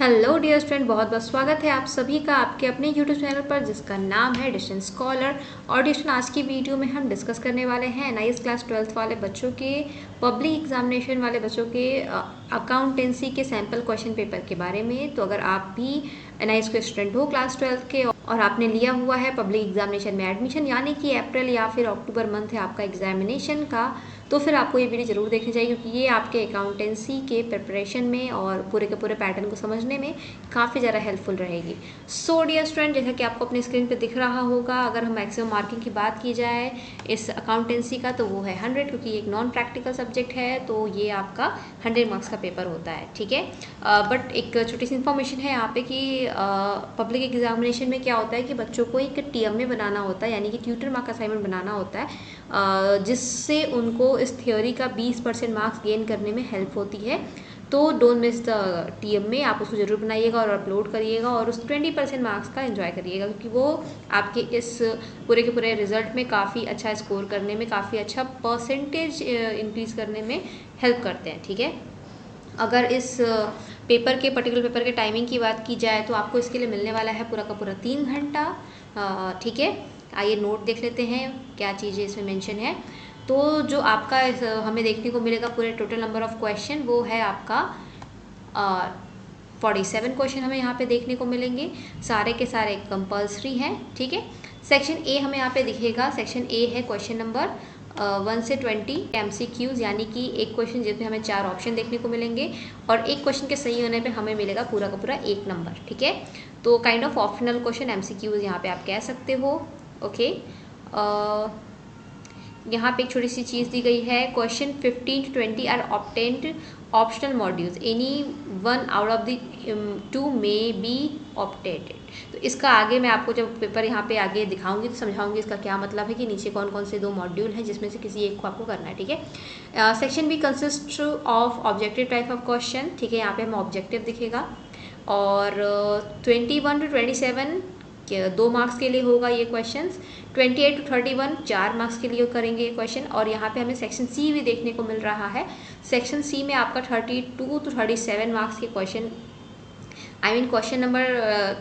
Hello dear student, बहुत बहुत स्वागत है आप सभी का आपके अपने यूट्यूब चैनल पर जिसका नाम है डिस्टेंस स्कॉलर। और डिस्टेंस आज की वीडियो में हम डिस्कस करने वाले हैं एनआईएस क्लास 12th वाले बच्चों के पब्लिक एग्जामिनेशन वाले बच्चों के अकाउंटेंसी के सैम्पल क्वेश्चन पेपर के बारे में। तो अगर आप भी एनआईएस के स्टूडेंट हो क्लास 12th के और आपने लिया हुआ है पब्लिक एग्जामिनेशन में एडमिशन, यानी कि अप्रैल या फिर अक्टूबर मंथ है आपका एग्जामिनेशन का, तो फिर आपको ये वीडियो ज़रूर देखनी चाहिए क्योंकि ये आपके अकाउंटेंसी के प्रिपरेशन में और पूरे के पूरे पैटर्न को समझने में काफ़ी ज़्यादा हेल्पफुल रहेगी। सो डियर स्टूडेंट, जैसा कि आपको अपने स्क्रीन पे दिख रहा होगा, अगर हम मैक्सिमम मार्किंग की बात की जाए इस अकाउंटेंसी का तो वो है 100, क्योंकि एक नॉन प्रैक्टिकल सब्जेक्ट है तो ये आपका 100 मार्क्स का पेपर होता है। ठीक है, बट एक छोटी सी इन्फॉर्मेशन है यहाँ पे कि पब्लिक एग्जामिनेशन में क्या होता है कि बच्चों को एक टीएमए बनाना होता है, यानी कि ट्यूटर मार्क असाइनमेंट बनाना होता है, जिससे उनको इस थ्योरी का 20% मार्क्स गेन करने में हेल्प होती है। तो डोंट मिस द टीएमए, आप उसको जरूर बनाइएगा और अपलोड करिएगा और उस 20% मार्क्स का एंजॉय करिएगा, क्योंकि वो आपके इस पूरे के पूरे रिजल्ट में काफ़ी अच्छा स्कोर करने में, काफ़ी अच्छा परसेंटेज इंक्रीज़ करने में हेल्प करते हैं। ठीक है, अगर इस पेपर के पर्टिकुलर पेपर के टाइमिंग की बात की जाए तो आपको इसके लिए मिलने वाला है पूरा का पूरा 3 घंटा। ठीक है, आइए नोट देख लेते हैं क्या चीज़ें इसमें मेंशन है। तो जो आपका हमें देखने को मिलेगा पूरे टोटल नंबर ऑफ क्वेश्चन वो है आपका 47 क्वेश्चन हमें यहाँ पे देखने को मिलेंगे, सारे के सारे कंपल्सरी हैं। ठीक है, सेक्शन ए हमें यहाँ पे दिखेगा, सेक्शन ए है क्वेश्चन नंबर 1 से 20 MCQs, यानी कि एक क्वेश्चन जिसमें हमें 4 ऑप्शन देखने को मिलेंगे और एक क्वेश्चन के सही होने पे हमें मिलेगा पूरा का पूरा 1 नंबर। ठीक है, तो kind of optional question MCQs यहाँ पे आप कह सकते हो। ओके, यहाँ पे एक छोटी सी चीज़ दी गई है, question 15 to 20 are opted optional modules, any one out of the 2 may be opted. तो इसका आगे मैं आपको जब पेपर यहाँ पे आगे दिखाऊंगी तो समझाऊंगी इसका क्या मतलब है कि नीचे कौन कौन से 2 मॉड्यूल हैं जिसमें से किसी एक को आपको करना है। ठीक है, section B consist of objective type of question. ठीक है, यहाँ पे हमें ऑब्जेक्टिव दिखेगा और 21 to 27 2 मार्क्स के लिए होगा ये क्वेश्चंस, 28 to 31 4 मार्क्स के लिए करेंगे ये क्वेश्चन। और यहाँ पे हमें सेक्शन सी भी देखने को मिल रहा है, सेक्शन सी में आपका 32 to 37 मार्क्स के question, question number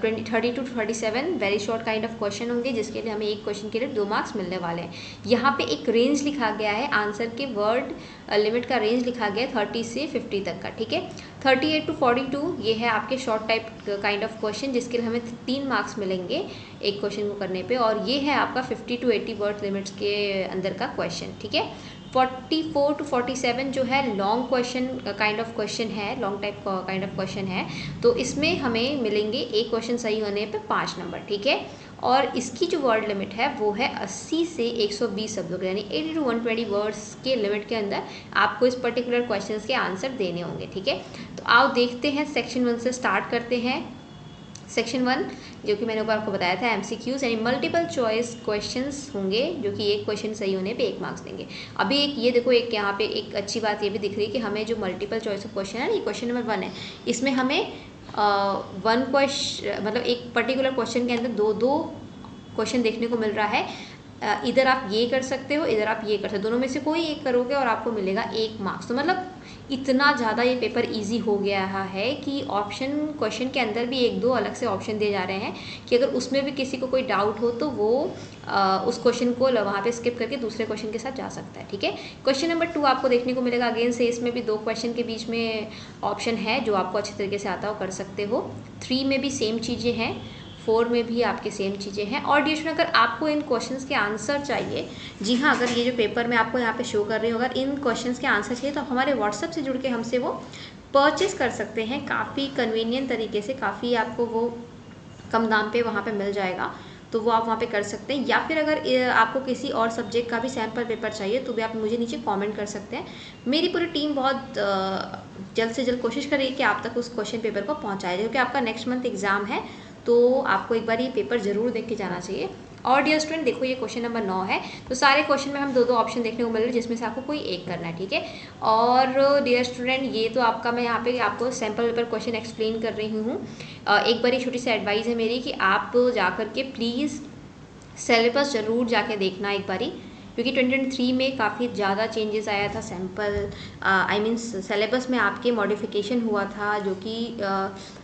32 to 37 very short kind of question होंगे, जिसके लिए हमें एक क्वेश्चन के लिए 2 मार्क्स मिलने वाले हैं। यहाँ पे एक रेंज लिखा गया है, आंसर के वर्ड लिमिट का रेंज लिखा गया है 30 से 50 तक का। ठीक है, 38 to 42 ये है आपके short type kind of question, जिसके लिए हमें 3 मार्क्स मिलेंगे एक क्वेश्चन को करने पे, और ये है आपका 50 to 80 वर्ड लिमिट्स के अंदर का क्वेश्चन। ठीक है, 44 to 47 जो है long question kind of question है, long type kind of question है, तो इसमें हमें मिलेंगे एक क्वेश्चन सही होने पे 5 नंबर। ठीक है, और इसकी जो वर्ड लिमिट है वो है 80 से 120 शब्दों, यानी 80 to 120 वर्ड्स के लिमिट के अंदर आपको इस पर्टिकुलर क्वेश्चन के आंसर देने होंगे। ठीक है, तो आओ देखते हैं, सेक्शन 1 से स्टार्ट करते हैं। सेक्शन 1 जो कि मैंने ऊपर आपको बताया था MCQs यानी मल्टीपल चॉइस क्वेश्चंस होंगे, जो कि एक क्वेश्चन सही होने पे 1 मार्क्स देंगे। अभी एक ये देखो, एक यहाँ पे एक अच्छी बात ये भी दिख रही है कि हमें जो मल्टीपल चॉइस ऑफ क्वेश्चन है ना, ये क्वेश्चन नंबर 1 है, इसमें हमें वन क्वेश्चन मतलब एक पर्टिकुलर क्वेश्चन के अंदर 2 क्वेश्चन देखने को मिल रहा है। इधर आप ये कर सकते हो, इधर आप ये कर सकते हो, दोनों में से कोई एक करोगे और आपको मिलेगा 1 मार्क्स। तो मतलब इतना ज़्यादा ये पेपर इजी हो गया है कि ऑप्शन क्वेश्चन के अंदर भी 1-2 अलग से ऑप्शन दिए जा रहे हैं कि अगर उसमें भी किसी को कोई डाउट हो तो वो उस क्वेश्चन को वहाँ पे स्किप करके दूसरे क्वेश्चन के साथ जा सकता है। ठीक है, क्वेश्चन नंबर 2 आपको देखने को मिलेगा, अगेन से इसमें भी 2 क्वेश्चन के बीच में ऑप्शन है, जो आपको अच्छे तरीके से आता हो कर सकते हो। 3 में भी सेम चीज़ें हैं, 4 में भी आपके सेम चीज़ें हैं। और डियर अगर आपको इन क्वेश्चंस के आंसर चाहिए, जी हाँ, अगर ये जो पेपर में आपको यहाँ पे शो कर रही हो, अगर इन क्वेश्चंस के आंसर चाहिए तो आप हमारे व्हाट्सएप से जुड़ के हमसे वो परचेस कर सकते हैं, काफ़ी कन्वीनियंट तरीके से, काफ़ी आपको वो कम दाम पे वहाँ पे मिल जाएगा, तो वो आप वहाँ पे कर सकते हैं। या फिर अगर आपको किसी और सब्जेक्ट का भी सैम्पल पेपर चाहिए तो भी आप मुझे नीचे कमेंट कर सकते हैं। मेरी पूरी टीम बहुत जल्द से जल्द कोशिश करेगी कि आप तक उस क्वेश्चन पेपर को पहुँचाए, क्योंकि आपका नेक्स्ट मंथ एग्ज़ाम है, तो आपको एक बार ये पेपर ज़रूर देख के जाना चाहिए। और डियर स्टूडेंट देखो, ये क्वेश्चन नंबर 9 है, तो सारे क्वेश्चन में हम 2-2 ऑप्शन देखने को मिल रहे हैं, जिसमें से आपको कोई एक करना है। ठीक है, और डियर स्टूडेंट ये तो आपका मैं यहाँ पे आपको सैम्पल पेपर क्वेश्चन एक्सप्लेन कर रही हूँ। एक बार छोटी सी एडवाइस है मेरी कि आप जा कर के प्लीज़ सिलेबस ज़रूर जाके देखना एक बारी, क्योंकि 2023 में काफ़ी ज़्यादा चेंजेस आया था, सैम्पल आई मीन सिलेबस में आपके मॉडिफिकेशन हुआ था, जो कि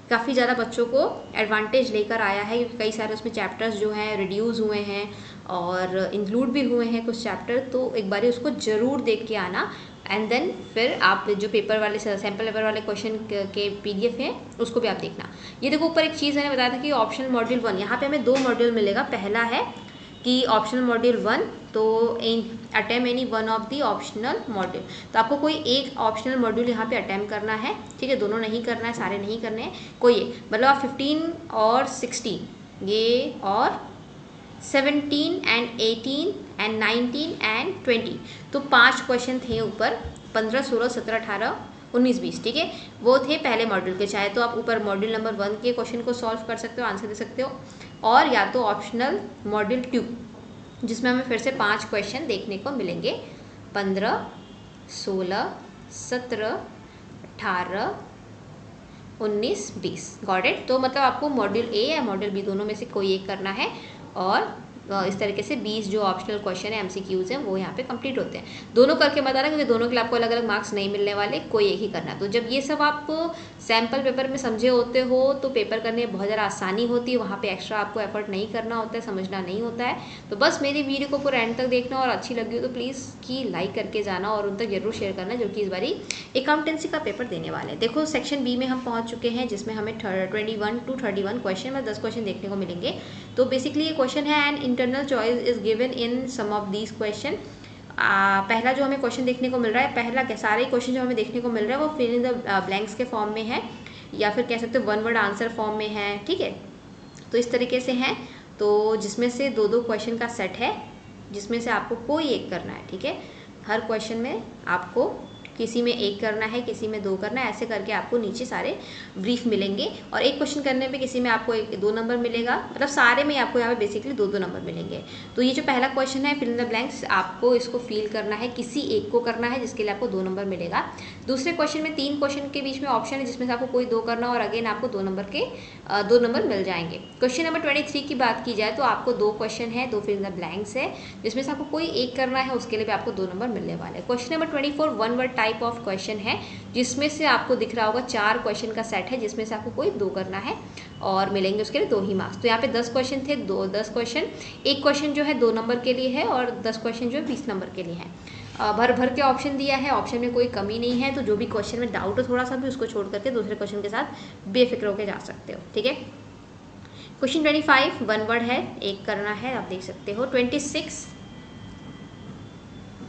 काफ़ी ज़्यादा बच्चों को एडवांटेज लेकर आया है, क्योंकि कई सारे उसमें चैप्टर्स जो हैं रिड्यूस हुए हैं और इंक्लूड भी हुए हैं कुछ चैप्टर। तो एक बार उसको ज़रूर देख के आना, एंड देन फिर आप जो पेपर वाले सैम्पल पेपर वाले क्वेश्चन के PDF हैं उसको भी आप देखना। ये देखो ऊपर एक चीज़ मैंने बताया था कि ऑप्शनल मॉड्यूल 1, यहाँ पे हमें 2 मॉड्यूल मिलेगा। पहला है कि ऑप्शनल मॉड्यूल 1, तो attempt any one of the optional module, तो आपको कोई एक ऑप्शनल मॉड्यूल यहाँ पे अटेम्प्ट करना है, ठीक है। दोनों नहीं करना है, सारे नहीं करने हैं, कोई एक, मतलब आप 15 और 16 ये और 17 एंड 18 एंड 19 एंड 20, तो 5 क्वेश्चन थे ऊपर, 15, 16, 17, 18, 19, 20, ठीक है। वो थे पहले मॉड्यूल के। चाहे तो आप ऊपर मॉड्यूल नंबर 1 के क्वेश्चन को सॉल्व कर सकते हो, आंसर दे सकते हो, और या तो ऑप्शनल मॉड्यूल 2 जिसमें हमें फिर से 5 क्वेश्चन देखने को मिलेंगे, 15, 16, 17, 18, 19, 20। Got it. तो मतलब आपको मॉड्यूल A या मॉड्यूल B दोनों में से कोई एक करना है, और इस तरीके से 20 जो ऑप्शनल क्वेश्चन है MCQs हैं वो यहाँ पे कंप्लीट होते हैं। दोनों करके बताना, क्योंकि दोनों के लिए आपको अलग अलग मार्क्स नहीं मिलने वाले, कोई एक ही करना। तो जब ये सब आप सैम्पल पेपर में समझे होते हो तो पेपर करने में बहुत ज़्यादा आसानी होती है, वहाँ पे एक्स्ट्रा आपको एफर्ट नहीं करना होता है, समझना नहीं होता है। तो बस मेरी वीडियो को पूरा एंड तक देखना, और अच्छी लगी हो तो प्लीज़ की लाइक करके जाना और उन तक जरूर शेयर करना, जो कि इस बारी अकाउंटेंसी का पेपर देने वाले हैं। देखो सेक्शन B में हम पहुँच चुके हैं, जिसमें हमें 21 to 31 क्वेश्चन में 10 क्वेश्चन देखने को मिलेंगे। तो बेसिकली ये क्वेश्चन है and internal choice is given in some of these question. पहला जो हमें क्वेश्चन देखने को मिल रहा है, पहला क्या सारे क्वेश्चन जो हमें देखने को मिल रहा है वो फिल इन द ब्लैंक्स के फॉर्म में है, या फिर कह सकते हो वन वर्ड आंसर फॉर्म में है, ठीक है। तो इस तरीके से हैं, तो जिसमें से 2-2 क्वेश्चन का सेट है, जिसमें से आपको कोई एक करना है, ठीक है। हर क्वेश्चन में आपको किसी में एक करना है, किसी में 2 करना है, ऐसे करके आपको नीचे सारे ब्रीफ मिलेंगे, और एक क्वेश्चन करने पे किसी में आपको 2 नंबर मिलेगा, मतलब सारे में आपको यहाँ पे बेसिकली 2-2 नंबर मिलेंगे। तो ये जो पहला क्वेश्चन है फिल इन द ब्लैंक्स, आपको इसको फिल करना है, किसी एक को करना है, जिसके लिए आपको 2 नंबर मिलेगा। दूसरे क्वेश्चन में 3 क्वेश्चन के बीच में ऑप्शन है, जिसमें से आपको कोई 2 करना, और अगेन आपको 2 नंबर मिल जाएंगे। क्वेश्चन नंबर 23 की बात की जाए तो आपको 2 क्वेश्चन है, 2 फिल इन द ब्लैंक्स है, जिसमें से आपको कोई एक करना है, उसके लिए भी आपको 2 नंबर मिलने वाले हैं। Question number 24 one word type of question है, जिसमें से आपको दिख रहा होगा 4 क्वेश्चन का सेट है, जिसमें से आपको कोई 2 करना है और मिलेंगे उसके लिए 2 ही मार्क्स। तो यहाँ पे 10 क्वेश्चन थे, 10 क्वेश्चन, एक क्वेश्चन जो है 2 नंबर के लिए है, और 10 क्वेश्चन जो है 20 नंबर के लिए है। भर भर के ऑप्शन दिया है, ऑप्शन में कोई कमी नहीं है, तो जो भी क्वेश्चन में डाउट हो थोड़ा सा भी, उसको छोड़ करके दूसरे क्वेश्चन के साथ बेफिक्र होकर जा सकते हो, ठीक है। क्वेश्चन 25 वन वर्ड है, एक करना है, आप देख सकते हो। 26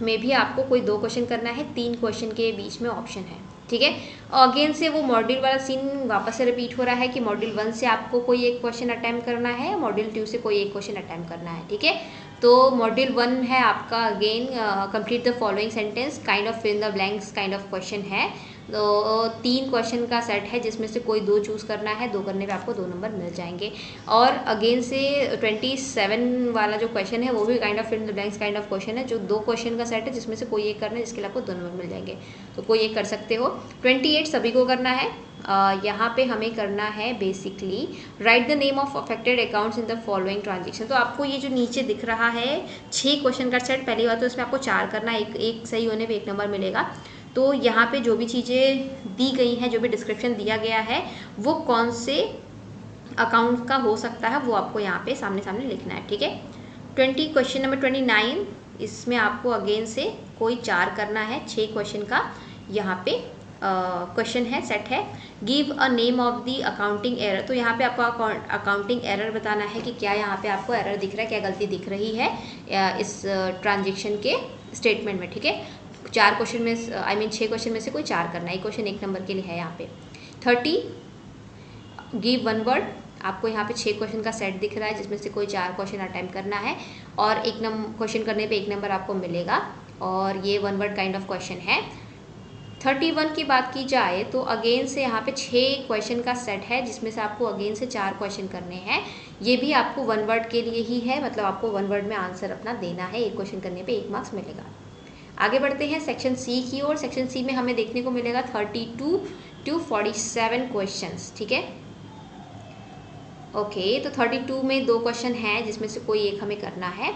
में भी आपको कोई 2 क्वेश्चन करना है, 3 क्वेश्चन के बीच में ऑप्शन है, ठीक है। अगेन से वो मॉड्यूल वाला सीन वापस से रिपीट हो रहा है कि मॉड्यूल 1 से आपको कोई एक क्वेश्चन अटैम्प्ट करना है, मॉड्यूल 2 से कोई एक क्वेश्चन अटैम्प्ट करना है, ठीक है। तो मॉड्यूल 1 है आपका again complete the following sentence, kind of fill in the blanks kind of question है। तो 3 क्वेश्चन का सेट है, जिसमें से कोई 2 चूज़ करना है, 2 करने पे आपको 2 नंबर मिल जाएंगे। और अगेन से 27 वाला जो क्वेश्चन है वो भी kind of fill in the blanks kind of question है, जो 2 क्वेश्चन का सेट है, जिसमें से कोई एक करना है, जिसके लिए आपको 2 नंबर मिल जाएंगे, तो कोई एक कर सकते हो। 28 सभी को करना है। यहाँ पे हमें करना है basically right the name of affected accounts in the following transaction. तो आपको ये जो नीचे दिख रहा है 6 क्वेश्चन का सेट, पहली बात तो इसमें आपको 4 करना है, एक सही होने पे 1 नंबर मिलेगा। तो यहाँ पे जो भी चीज़ें दी गई हैं, जो भी डिस्क्रिप्शन दिया गया है, वो कौन से अकाउंट का हो सकता है, वो आपको यहाँ पे सामने सामने लिखना है, ठीक है। क्वेश्चन नंबर 29, इसमें आपको अगेन से कोई 4 करना है, 6 क्वेश्चन का यहाँ पे क्वेश्चन है, सेट है। Give a name of the accounting error, तो यहाँ पे आपको अकाउंटिंग एरर बताना है कि क्या यहाँ पे आपको एरर दिख रहा है, क्या गलती दिख रही है इस ट्रांजेक्शन के स्टेटमेंट में, ठीक है। 4 क्वेश्चन में 6 क्वेश्चन में से कोई 4 करना है, एक क्वेश्चन 1 नंबर के लिए है यहाँ पे। 30 गिव वन वर्ड, आपको यहाँ पे 6 क्वेश्चन का सेट दिख रहा है, जिसमें से कोई 4 क्वेश्चन अटेम्प्ट करना है, और 1 क्वेश्चन करने पे 1 नंबर आपको मिलेगा, और ये one word kind of question है। 31 की बात की जाए तो अगेन से यहाँ पे 6 क्वेश्चन का सेट है, जिसमें से आपको अगेन से 4 क्वेश्चन करने हैं, ये भी आपको 1 वर्ड के लिए ही है, मतलब आपको 1 वर्ड में आंसर अपना देना है, एक क्वेश्चन करने पे 1 मार्क्स मिलेगा। आगे बढ़ते हैं सेक्शन सी की ओर। सेक्शन सी में हमें देखने को मिलेगा 32 to 47 क्वेश्चंस, ठीक है। ओके, तो 32 में 2 क्वेश्चन हैं, जिसमें से कोई एक हमें करना है,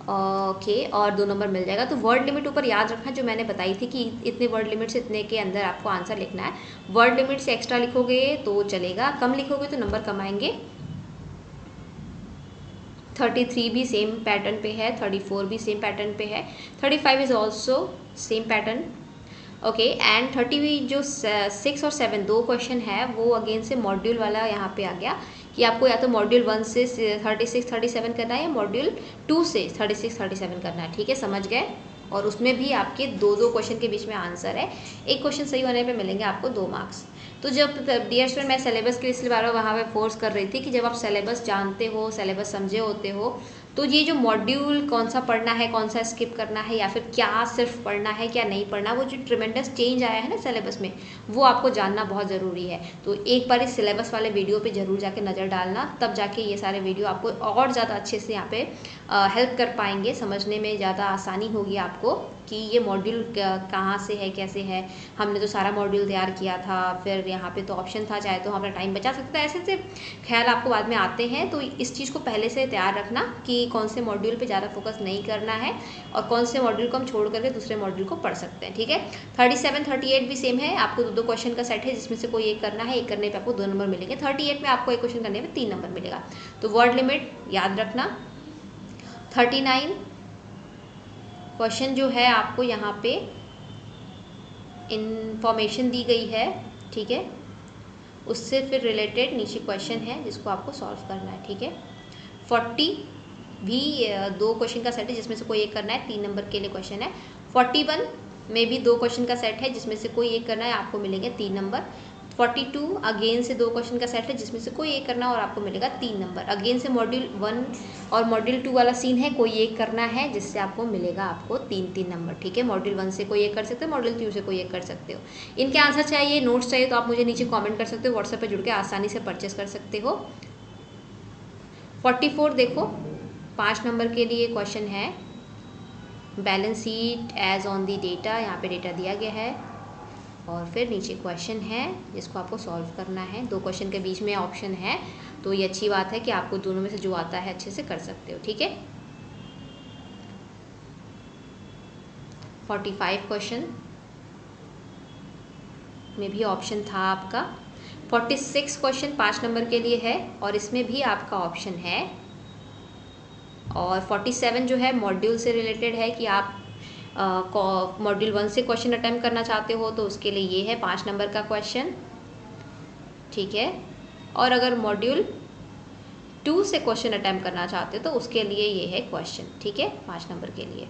ओके और 2 नंबर मिल जाएगा। तो वर्ड लिमिट ऊपर याद रखना जो मैंने बताई थी कि इतने वर्ड लिमिट से इतने के अंदर आपको आंसर लिखना है। वर्ड लिमिट से एक्स्ट्रा लिखोगे तो चलेगा, कम लिखोगे तो नंबर कम आएंगे। 33 भी सेम पैटर्न पे है, 34 भी सेम पैटर्न पे है, 35 is also same pattern. Okay and 30 जो 6 और 7 दो क्वेश्चन है वो अगेन से मॉड्यूल वाला यहाँ पे आ गया कि आपको या तो मॉड्यूल 1 से 36 37 करना है या मॉड्यूल 2 से 36 37 करना है। ठीक है, समझ गए। और उसमें भी आपके दो दो क्वेश्चन के बीच में आंसर है, एक क्वेश्चन सही होने पे मिलेंगे आपको 2 मार्क्स। तो जब डियर स्टूडेंट मैं सिलेबस के इसलिए बार वहाँ पे फोर्स कर रही थी कि जब आप सिलेबस जानते हो, सिलेबस समझे होते हो, तो ये जो मॉड्यूल कौन सा पढ़ना है, कौन सा स्किप करना है, या फिर क्या सिर्फ पढ़ना है क्या नहीं पढ़ना, वो जो ट्रिमेंडस चेंज आया है ना सिलेबस में, वो आपको जानना बहुत ज़रूरी है। तो एक बार इस सिलेबस वाले वीडियो पे ज़रूर जाके नज़र डालना, तब जाके ये सारे वीडियो आपको और ज़्यादा अच्छे से यहाँ पे हेल्प कर पाएंगे, समझने में ज़्यादा आसानी होगी आपको कि ये मॉड्यूल कहाँ से है, कैसे है। हमने तो सारा मॉड्यूल तैयार किया था, फिर यहाँ पे तो ऑप्शन था, चाहे तो हम अपना टाइम बचा सकता है, ऐसे ऐसे ख्याल आपको बाद में आते हैं। तो इस चीज़ को पहले से तैयार रखना कि कौन से मॉड्यूल पे ज़्यादा फोकस नहीं करना है और कौन से मॉड्यूल को हम छोड़ करके दूसरे मॉड्यूल को पढ़ सकते हैं। ठीक है, 37 38 भी सेम है, आपको दो क्वेश्चन का सेट है जिसमें से कोई एक करना है, एक करने पे आपको 2 नंबर मिलेंगे। 38 में आपको एक क्वेश्चन करने पे 3 नंबर मिलेगा। तो वर्ड लिमिट याद रखना। 39 क्वेश्चन जो है आपको यहाँ पे इंफॉर्मेशन दी गई है, ठीक है, उससे फिर रिलेटेड नीचे क्वेश्चन है जिसको आपको सॉल्व करना है। ठीक है, 40 भी दो क्वेश्चन का सेट है जिसमें से कोई एक करना है, 3 नंबर के लिए क्वेश्चन है। 41 में भी दो क्वेश्चन का सेट है जिसमें से कोई एक करना है, आपको मिलेंगे 3 नंबर। 42 अगेन से दो क्वेश्चन का सेट है जिसमें से कोई एक करना और आपको मिलेगा 3 नंबर। अगेन से मॉड्यूल 1 और मॉड्यूल 2 वाला सीन है, कोई एक करना है जिससे आपको मिलेगा आपको 3 नंबर। ठीक है, मॉड्यूल 1 से कोई एक कर सकते हो, मॉड्यूल 2 से कोई एक कर सकते हो। इनके आंसर चाहिए, नोट्स चाहिए तो आप मुझे नीचे कॉमेंट कर सकते हो, व्हाट्सएप पर जुड़ के आसानी से परचेस कर सकते हो। 44 देखो 5 नंबर के लिए क्वेश्चन है, balance sheet as on the data, यहाँ पे डेटा दिया गया है और फिर नीचे क्वेश्चन है जिसको आपको सॉल्व करना है। दो क्वेश्चन के बीच में ऑप्शन है, तो ये अच्छी बात है कि आपको दोनों में से जो आता है अच्छे से कर सकते हो। ठीक है, 45 क्वेश्चन में भी ऑप्शन था आपका। 46 क्वेश्चन 5 नंबर के लिए है और इसमें भी आपका ऑप्शन है। और 47 जो है मॉड्यूल से रिलेटेड है कि आप मॉड्यूल 1 से क्वेश्चन अटेम्प्ट करना चाहते हो तो उसके लिए ये है 5 नंबर का क्वेश्चन। ठीक है, और अगर मॉड्यूल 2 से क्वेश्चन अटेम्प्ट करना चाहते हो तो उसके लिए ये है क्वेश्चन। ठीक है, 5 नंबर के लिए।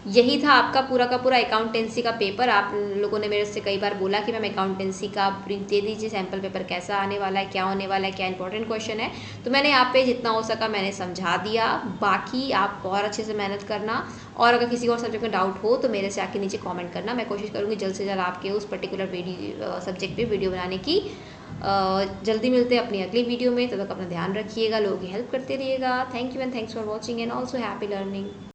यही था आपका पूरा का पूरा अकाउंटेंसी का पेपर। आप लोगों ने मेरे से कई बार बोला कि मैम अकाउंटेंसी का ब्रीफ दे दीजिए, सैम्पल पेपर कैसा आने वाला है, क्या होने वाला है, क्या इंपॉर्टेंट क्वेश्चन है। तो मैंने यहाँ पे जितना हो सका मैंने समझा दिया, बाकी आप और अच्छे से मेहनत करना। और अगर किसी और सब्जेक्ट में डाउट हो तो मेरे से आके नीचे कॉमेंट करना, मैं कोशिश करूँगी जल्द से जल्द आपके उस पर्टिकुलर सब्जेक्ट पर वीडियो बनाने की। जल्दी मिलते हैं अपनी अगली वीडियो में, तब तक अपना ध्यान रखिएगा, लोगों की हेल्प करते रहिएगा। Thank you and thanks for watching and also happy learning.